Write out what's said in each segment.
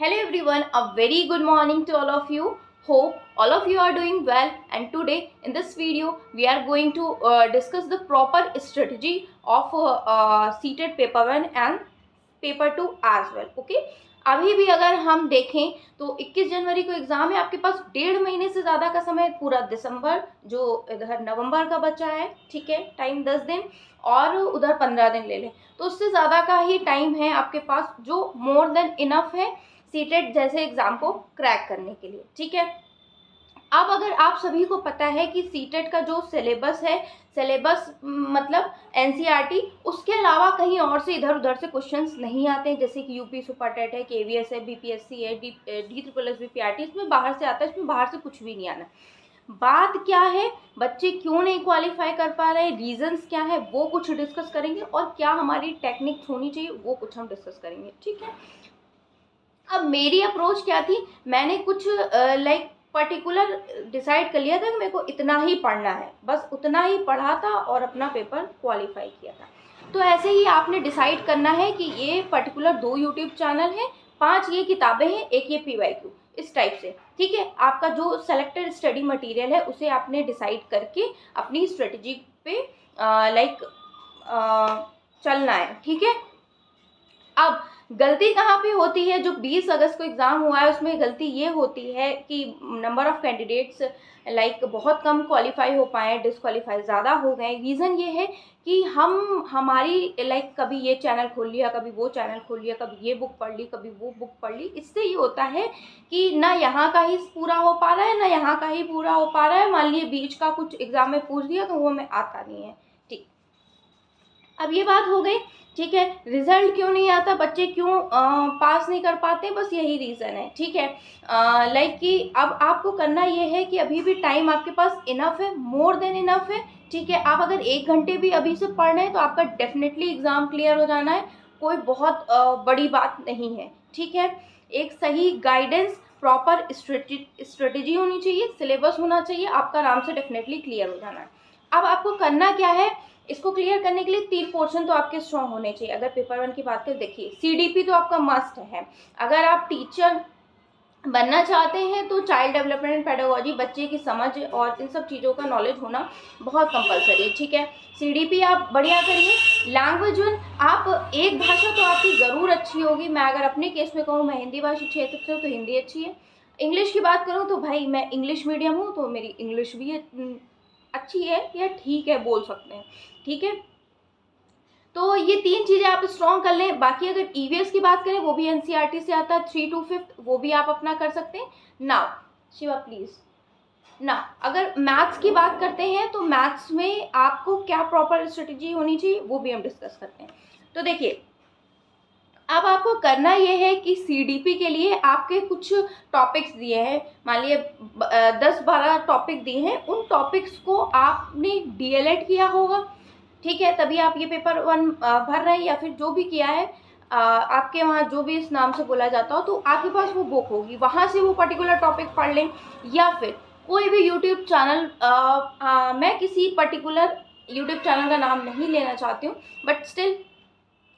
Hello everyone, a very good morning to all of you. Hope all of you are doing well, and today in this video we are going to discuss the proper strategy of seated paper 1 and paper 2 as well. Okay, अभी भी अगर हम देखें तो 21 जनवरी को exam है, आपके पास 1.5 महीने से ज़्यादा का समय, पूरा दिसंबर जो इधर नवंबर का बचा है, ठीक है, टाइम 10 दिन और उधर 15 दिन ले लें तो उससे ज़्यादा का ही टाइम है आपके पास, जो मोर देन इनफ है सीटेट जैसे एग्ज़ाम को क्रैक करने के लिए, ठीक है। अब अगर आप सभी को पता है कि सीटेट का जो सिलेबस है, सिलेबस मतलब एनसीईआरटी, उसके अलावा कहीं और से इधर उधर से क्वेश्चंस नहीं आते हैं, जैसे कि यूपी सुपर टेट है, केवीएस है, बीपीएससी है, डी ट्रिपल एस बीपीआरटी, इसमें बाहर से आता है, इसमें बाहर से कुछ भी नहीं आना। बात क्या है, बच्चे क्यों नहीं क्वालिफाई कर पा रहे हैं, रीजंस क्या है, वो कुछ डिस्कस करेंगे, और क्या हमारी टेक्निक्स होनी चाहिए वो कुछ हम डिस्कस करेंगे, ठीक है। अब मेरी अप्रोच क्या थी, मैंने कुछ पर्टिकुलर डिसाइड कर लिया था कि मेरे को इतना ही पढ़ना है, बस उतना ही पढ़ा था और अपना पेपर क्वालिफाई किया था। तो ऐसे ही आपने डिसाइड करना है कि ये पर्टिकुलर 2 यूट्यूब चैनल हैं, 5 ये किताबें हैं, एक ये पीवाईक्यू, इस टाइप से, ठीक है। आपका जो सेलेक्टेड स्टडी मटेरियल है उसे आपने डिसाइड करके अपनी स्ट्रेटजी पे चलना है, ठीक है। अब गलती कहाँ पे होती है, जो 20 अगस्त को एग्ज़ाम हुआ है उसमें गलती ये होती है कि नंबर ऑफ़ कैंडिडेट्स बहुत कम क्वालिफाई हो पाए, डिसक्वालीफाई ज़्यादा हो गए। रीज़न ये है कि हमारी कभी ये चैनल खोल लिया, कभी वो चैनल खोल लिया, कभी ये बुक पढ़ ली, कभी वो बुक पढ़ ली। इससे ये होता है कि ना यहाँ का ही पूरा हो पा रहा है, ना यहाँ का ही पूरा हो पा रहा है। मान लिए बीच का कुछ एग्ज़ाम में पूछ दिया तो वो हमें आता नहीं है, ठीक। अब ये बात हो गई, ठीक है। रिजल्ट क्यों नहीं आता, बच्चे क्यों पास नहीं कर पाते, बस यही रीज़न है, ठीक है। कि अब आपको करना ये है कि अभी भी टाइम आपके पास इनफ है, मोर देन इनफ है, ठीक है। आप अगर 1 घंटे भी अभी से पढ़ रहे हैं तो आपका डेफिनेटली एग्ज़ाम क्लियर हो जाना है, कोई बहुत बड़ी बात नहीं है, ठीक है। एक सही गाइडेंस, प्रॉपर स्ट्रेटेजी होनी चाहिए, सिलेबस होना चाहिए, आपका आराम से डेफिनेटली क्लियर हो जाना है। अब आपको करना क्या है, इसको क्लियर करने के लिए 3 पोर्शन तो आपके स्ट्रॉन्ग होने चाहिए। अगर पेपर 1 की बात करें, देखिए सीडीपी तो आपका मस्ट है। अगर आप टीचर बनना चाहते हैं तो चाइल्ड डेवलपमेंट पेडागोजी, बच्चे की समझ और इन सब चीज़ों का नॉलेज होना बहुत कंपलसरी है, ठीक है। सीडीपी आप बढ़िया करिए। लैंग्वेज 1, आप एक भाषा तो आपकी ज़रूर अच्छी होगी। मैं अगर अपने केस में कहूँ, मैं हिंदी भाषी क्षेत्र से हूँ तो हिंदी अच्छी है। इंग्लिश की बात करूँ तो भाई मैं इंग्लिश मीडियम हूँ तो मेरी इंग्लिश भी अच्छी है या ठीक है बोल सकते हैं, ठीक है। तो ये 3 चीज़ें आप स्ट्रॉन्ग कर लें। बाकी अगर ईवीएस की बात करें, वो भी एनसीईआरटी से आता है 3 to 5, वो भी आप अपना कर सकते हैं। नाउ शिवा प्लीज़ ना, अगर मैथ्स की बात करते हैं तो मैथ्स में आपको क्या प्रॉपर स्ट्रेटजी होनी चाहिए वो भी हम डिस्कस करते हैं। तो देखिए, अब आपको करना ये है कि सीडीपी के लिए आपके कुछ टॉपिक्स दिए हैं, मान लिए 10-12 टॉपिक दिए हैं, उन टॉपिक्स को आपने डीएलएड किया होगा, ठीक है, तभी आप ये पेपर 1 भर रहे हैं, या फिर जो भी किया है आपके वहाँ जो भी इस नाम से बोला जाता हो, तो आपके पास वो बुक होगी, वहाँ से वो पर्टिकुलर टॉपिक पढ़ लें। या फिर कोई भी यूट्यूब चैनल, मैं किसी पर्टिकुलर यूट्यूब चैनल का नाम नहीं लेना चाहती हूँ, बट स्टिल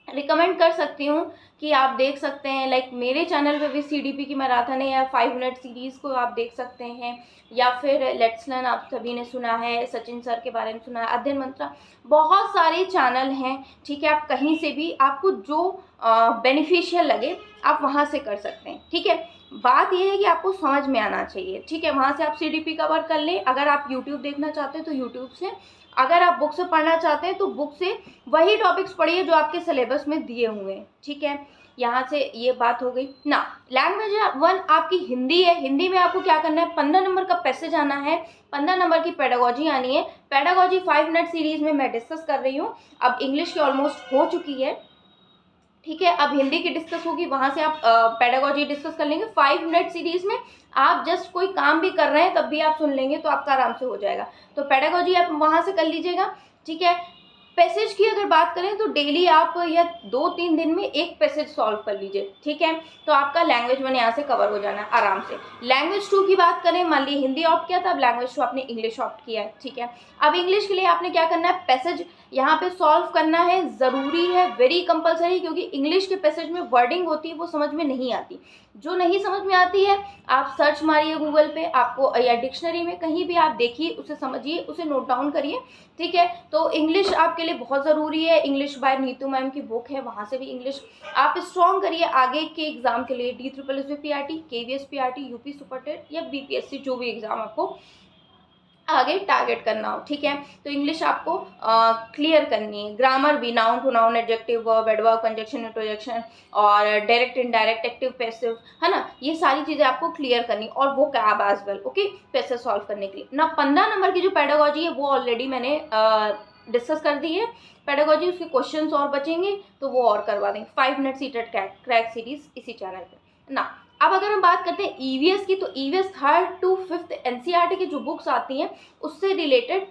रिकमेंड कर सकती हूँ कि आप देख सकते हैं। मेरे चैनल पे भी सीडीपी की मैराथन है, या 5 मिनट सीरीज़ को आप देख सकते हैं, या फिर लेट्स लर्न आप सभी ने सुना है, सचिन सर के बारे में सुना है, अध्ययन मंत्रा, बहुत सारे चैनल हैं, ठीक है। आप कहीं से भी आपको जो बेनिफिशियल लगे आप वहाँ से कर सकते हैं, ठीक है। बात यह है कि आपको समझ में आना चाहिए, ठीक है। वहाँ से आप सीडीपी कवर कर लें। अगर आप यूट्यूब देखना चाहते हैं तो यूट्यूब से, अगर आप बुक से पढ़ना चाहते हैं तो बुक से वही टॉपिक्स पढ़िए जो आपके सिलेबस में दिए हुए हैं, ठीक है। यहाँ से ये बात हो गई ना। लैंग्वेज 1 आपकी हिंदी है। हिंदी में आपको क्या करना है, 15 नंबर का पैसेज आना है, 15 नंबर की पेडागोजी आनी है। पेडागोजी 5 मिनट सीरीज में मैं डिस्कस कर रही हूँ, अब इंग्लिश की ऑलमोस्ट हो चुकी है, ठीक है। अब हिंदी की डिस्कस होगी, वहाँ से आप पेडागोजी डिस्कस कर लेंगे 5 मिनट सीरीज में। आप जस्ट कोई काम भी कर रहे हैं तब भी आप सुन लेंगे तो आपका आराम से हो जाएगा। तो पेडागोजी आप वहाँ से कर लीजिएगा, ठीक है। पैसेज की अगर बात करें तो डेली आप या 2-3 दिन में एक पैसेज सॉल्व कर लीजिए, ठीक है। तो आपका लैंग्वेज 1 यहाँ से कवर हो जाना है आराम से। लैंग्वेज 2 की बात करें, मान ली हिंदी ऑप्ट किया था, अब लैंग्वेज 2 आपने इंग्लिश ऑप्ट किया है, ठीक है। अब इंग्लिश के लिए आपने क्या करना है, पैसेज यहाँ पे सॉल्व करना है, ज़रूरी है, वेरी कंपलसरी, क्योंकि इंग्लिश के पैसेज में वर्डिंग होती है वो समझ में नहीं आती। जो नहीं समझ में आती है आप सर्च मारिए गूगल पे, आपको या डिक्शनरी में कहीं भी आप देखिए, उसे समझिए, उसे नोट डाउन करिए, ठीक है। तो इंग्लिश आपके लिए बहुत ज़रूरी है। इंग्लिश बाय नीतू मैम की बुक है, वहाँ से भी इंग्लिश आप स्ट्रॉन्ग करिए आगे के एग्जाम के लिए, DSSS KVS PRT UP Super TET या BPSC, जो भी एग्जाम आपको आगे टारगेट करना हो, ठीक है। तो इंग्लिश आपको क्लियर करनी है। ग्रामर भी, noun to noun, adjective verb, adverb, conjunction, interjection और डायरेक्ट इनडायरेक्ट, एक्टिव पैसिव, है ना, ये सारी चीज़ें आपको क्लियर करनी, और वो cab as well, okay, passage solve करने के लिए ना। 15 नंबर की जो पेडागोजी है वो ऑलरेडी मैंने डिस्कस कर दी है पेडागोजी, उसके क्वेश्चंस और बचेंगे तो वो और करवा देंगे। 5 मिनट सीटेड क्रैक सीरीज इसी चैनल पे ना। अब अगर हम बात करते हैं ईवीएस की, तो EVS 3rd to 5th NCERT की जो बुक्स आती हैं उससे रिलेटेड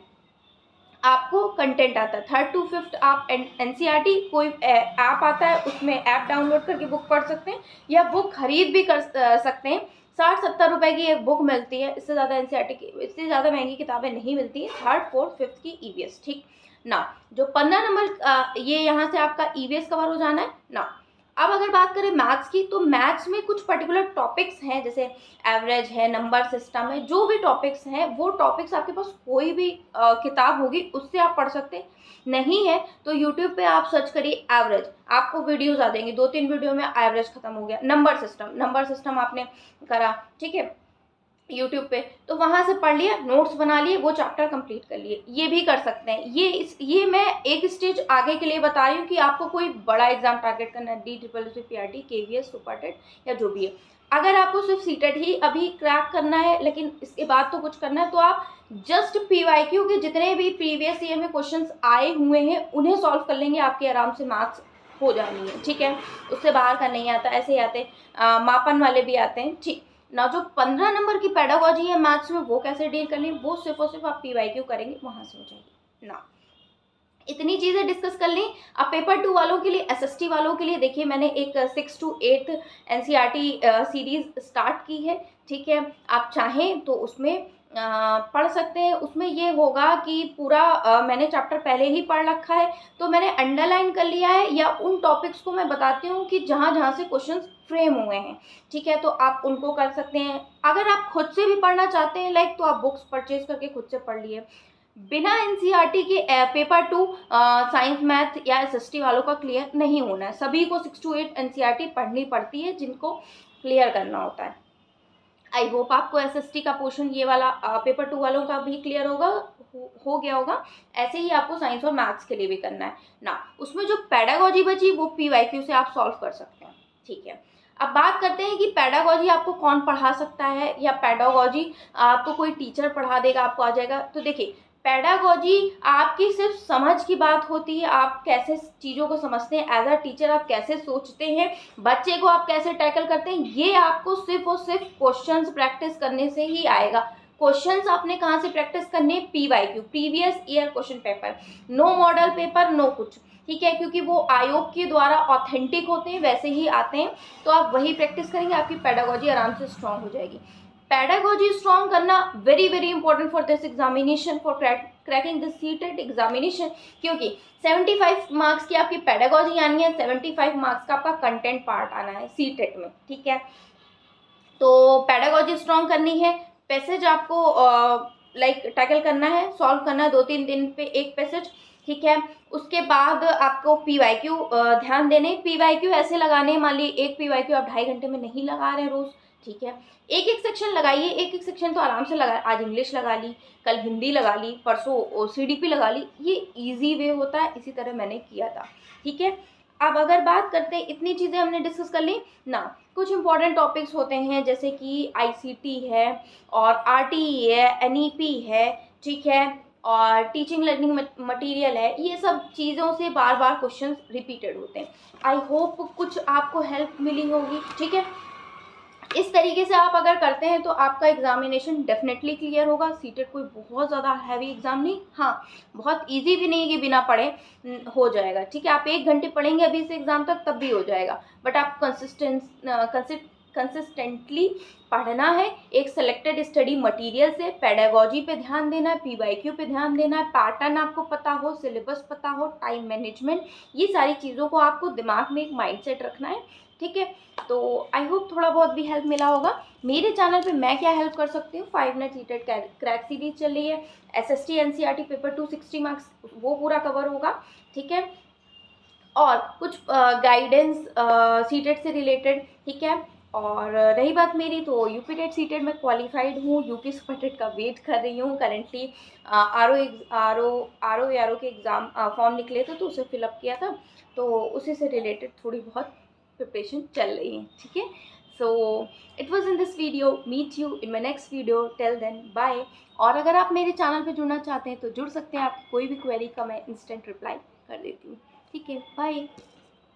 आपको कंटेंट आता है। 3rd to 5th आप एनसीईआरटी कोई ऐप आता है, उसमें ऐप डाउनलोड करके बुक पढ़ सकते हैं, या बुक खरीद भी कर सकते हैं। 60-70 रुपए की एक बुक मिलती है, इससे ज़्यादा एनसीईआरटी की, इससे ज़्यादा महंगी किताबें नहीं मिलती है। 3rd, 4th, 5th की ईवीएस, ठीक ना। जो 15 नंबर ये यहाँ से आपका ईवीएस कवर हो जाना है ना। अब अगर बात करें मैथ्स की, तो मैथ्स में कुछ पर्टिकुलर टॉपिक्स हैं, जैसे एवरेज है, नंबर सिस्टम है, जो भी टॉपिक्स हैं वो टॉपिक्स आपके पास कोई भी किताब होगी उससे आप पढ़ सकते हैं। नहीं है तो यूट्यूब पे आप सर्च करिए एवरेज, आपको वीडियोज आ जाएंगे, 2-3 वीडियो में एवरेज खत्म हो गया। नंबर सिस्टम आपने करा, ठीक है, यूट्यूब पे, तो वहाँ से पढ़ लिया, नोट्स बना लिए, वो चैप्टर कंप्लीट कर लिए, ये भी कर सकते हैं। ये मैं एक स्टेज आगे के लिए बता रही हूँ कि आपको कोई बड़ा एग्जाम टारगेट करना है, DSSS PRT KVS सुपरटेट या जो भी है। अगर आपको सिर्फ सीटेट ही अभी क्रैक करना है, लेकिन इसके बाद तो कुछ करना है, तो आप जस्ट PYQ के जितने भी प्रीवियस ईयर में क्वेश्चन आए हुए हैं उन्हें सॉल्व कर लेंगे, आपकी आराम से मैथ्स हो जानी है, ठीक है। उससे बाहर का नहीं आता, ऐसे ही आते मापन वाले भी आते हैं, ठीक ना। जो 15 नंबर की पेडागोजी है मैथ्स में, वो कैसे डील करनी है, वो सिर्फ और सिर्फ आप PYQ करेंगे, वहां से हो जाएगी ना। इतनी चीज़ें डिस्कस कर ली। अब पेपर 2 वालों के लिए, SST वालों के लिए देखिए, मैंने एक 6 to 8 एनसीईआरटी सीरीज स्टार्ट की है, ठीक है। आप चाहें तो उसमें पढ़ सकते हैं। उसमें ये होगा कि पूरा मैंने चैप्टर पहले ही पढ़ रखा है, तो मैंने अंडरलाइन कर लिया है, या उन टॉपिक्स को मैं बताती हूँ कि जहाँ जहाँ से क्वेश्चन फ्रेम हुए हैं, ठीक है, तो आप उनको कर सकते हैं। अगर आप खुद से भी पढ़ना चाहते हैं तो आप बुक्स परचेज करके खुद से पढ़ लिए। बिना एनसीईआरटी के पेपर 2 साइंस मैथ या SST वालों का क्लियर नहीं होना है। सभी को 6 to 8 एनसीईआरटी पढ़नी पड़ती है जिनको क्लियर करना होता है। आई होप आपको SST का पोर्शन ये वाला पेपर 2 वालों का भी क्लियर होगा, हो गया होगा। ऐसे ही आपको साइंस और मैथ्स के लिए भी करना है ना। उसमें जो पेडागोजी बची वो PYQ से आप सॉल्व कर सकते हैं, ठीक है। अब बात करते हैं कि पेडागोजी आपको कौन पढ़ा सकता है, या पेडागोजी आपको कोई टीचर पढ़ा देगा, आपको आ जाएगा। तो देखिए, पेडागोजी आपकी सिर्फ समझ की बात होती है, आप कैसे चीज़ों को समझते हैं, एज अ टीचर आप कैसे सोचते हैं, बच्चे को आप कैसे टैकल करते हैं, ये आपको सिर्फ और सिर्फ क्वेश्चंस प्रैक्टिस करने से ही आएगा। क्वेश्चंस आपने कहाँ से प्रैक्टिस करने, PYQ, previous year question paper, no model paper, no कुछ, ठीक है, क्योंकि वो आयोग के द्वारा ऑथेंटिक होते हैं, वैसे ही आते हैं, तो आप वही प्रैक्टिस करेंगे, आपकी पेडागोजी आराम से स्ट्रांग हो जाएगी। पेडागोजी स्ट्रॉन्ग करना very very important for this examination, for cracking this CTET examination, क्योंकि 75 मार्क्स की आपकी पेडागोजी आनी है, 75 मार्क्स का आपका कंटेंट पार्ट आना है सीटेट में, ठीक है। तो पेडागोजी स्ट्रॉन्ग करनी है, पैसेज आपको टैकल करना है, सॉल्व करना है, 2-3 दिन पे एक पैसेज, ठीक है। उसके बाद आपको PYQ ध्यान देने, PYQ ऐसे लगाने, मान ली एक PYQ आप 2.5 घंटे में नहीं लगा रहे हैं रोज, ठीक है। एक एक सेक्शन लगाइए, एक एक सेक्शन तो आराम से लगा, आज इंग्लिश लगा ली, कल हिंदी लगा ली, परसों CDP लगा ली, ये इजी वे होता है, इसी तरह मैंने किया था, ठीक है। अब अगर बात करते हैं, इतनी चीज़ें हमने डिस्कस कर ली ना। कुछ इंपॉर्टेंट टॉपिक्स होते हैं जैसे कि ICT है, और RTE है, NEP है, ठीक है, और टीचिंग लर्निंग मटेरियल है। ये सब चीज़ों से बार बार क्वेश्चंस रिपीटेड होते हैं। आई होप कुछ आपको हेल्प मिली होगी, ठीक है। इस तरीके से आप अगर करते हैं तो आपका एग्जामिनेशन डेफिनेटली क्लियर होगा। सीटेट कोई बहुत ज़्यादा हैवी एग्जाम नहीं, हाँ बहुत इजी भी नहीं है कि बिना पढ़े हो जाएगा, ठीक है। आप 1 घंटे पढ़ेंगे अभी से एग्जाम तक तब भी हो जाएगा, बट आप कंसिस्टेंटली पढ़ना है, एक सेलेक्टेड स्टडी मटेरियल से, पेडागोजी पे ध्यान देना है, पीवाईक्यू पे ध्यान देना है, पैटर्न आपको पता हो, सिलेबस पता हो, टाइम मैनेजमेंट, ये सारी चीज़ों को आपको दिमाग में एक माइंडसेट रखना है, ठीक है। तो आई होप थोड़ा बहुत भी हेल्प मिला होगा। मेरे चैनल पे मैं क्या हेल्प कर सकती हूँ, 5 मिनट हीटेड क्रैक सीरीज चल रही है, SST NCERT पेपर 260 मार्क्स वो पूरा कवर होगा, ठीक है, और कुछ गाइडेंस सीटेट से रिलेटेड, ठीक है। और रही बात मेरी, तो यूपी टेट सीटेट में क्वालिफाइड हूँ, यूपी सुपर टेट का वेट कर रही हूँ करेंटली। आर ओ के एग्ज़ाम फॉर्म निकले थे तो उसे फिलअप किया था, तो उसी से रिलेटेड थोड़ी बहुत प्रिपरेशन चल रही है, ठीक है। So it was in this video, meet you in my next video, till then bye. और अगर आप मेरे चैनल पे जुड़ना चाहते हैं तो जुड़ सकते हैं, आप कोई भी क्वेरी का मैं इंस्टेंट रिप्लाई कर देती हूँ, ठीक है, बाय।